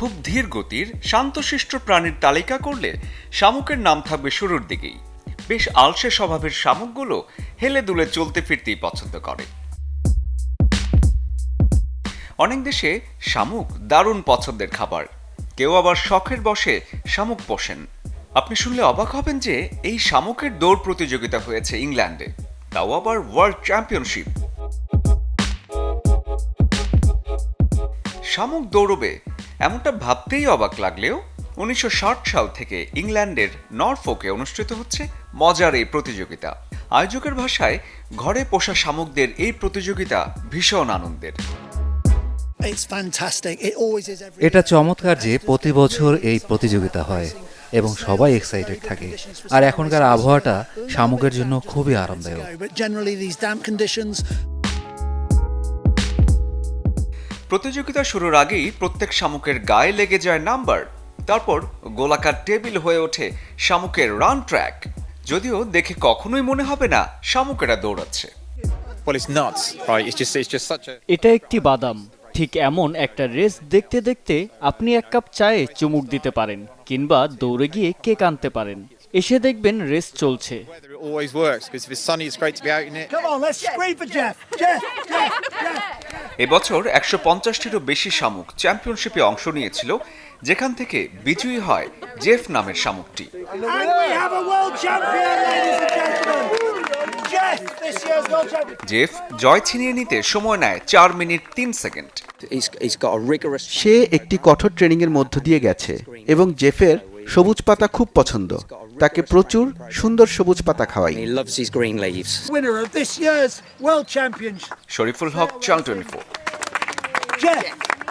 খুব ধীর গতির শান্তশিষ্ট প্রাণীর তালিকা করলে শামুকের নাম থাকবে শুরুর দিকেই। বেশ আলসে স্বভাবের শামুকগুলো হেলে দুলে চলতে ফিরতেই পছন্দ করে। অনেক দেশে শামুক দারুণ পছন্দের খাবার, কেউ আবার শখের বশে শামুক পোষেন। আপনি শুনলে অবাক হবেন যে এই শামুকের দৌড় প্রতিযোগিতা হয়েছে ইংল্যান্ডে, তাও আবার ওয়ার্ল্ড চ্যাম্পিয়নশিপ। শামুক দৌড়বে এমনটা ভাবতেই অবাক লাগলেও 1960 সাল থেকে ইংল্যান্ডের নরফোকে অনুষ্ঠিত হচ্ছে মজার এই প্রতিযোগিতা। আয়োজকের ভাষায় ঘরে পোষা শামুকদের এই প্রতিযোগিতা ভীষণ আনন্দের। এটা চমৎকার যে প্রতি বছর এই প্রতিযোগিতা হয় এবং সবাই এক্সাইটেড থাকে। আর এখনকার আবহাওয়াটা শামুকের জন্য খুবই আরামদায়ক। প্রতিযোগিতা শুরুর আগেই প্রত্যেক শামুকের গায়ে লেগে যায় নাম্বার, তারপর গোলাকার টেবিল হয়ে ওঠে শামুকের রান ট্র্যাক। যদিও দেখে কখনোই মনে হবে না শামুকেরা দৌড়াচ্ছে। এটা একটি বাদাম। ঠিক এমন একটা রেস দেখতে দেখতে আপনি এক কাপ চায়ে চুমুক দিতে পারেন, কিংবা দৌড়ে গিয়ে কেক আনতে পারেন। এসে দেখবেন রেস চলছে। এবছর 150টিরও বেশি শামুক চ্যাম্পিয়নশিপে অংশ নিয়েছিল, যেখান থেকে বিজয়ী হয় জেফ নামের শামুকটি। জেফ জয় ছিনিয়ে নিতে সময় নেয় 4 মিনিট 3 সেকেন্ড। সে একটি কঠোর ট্রেনিং এর মধ্য দিয়ে গেছে এবং জেফের সবুজ পাতা খুব পছন্দ। তাকে প্রচুর সুন্দর সবুজ পাতা খাওয়াই। শরীফুল হক, চ্যানেল 24।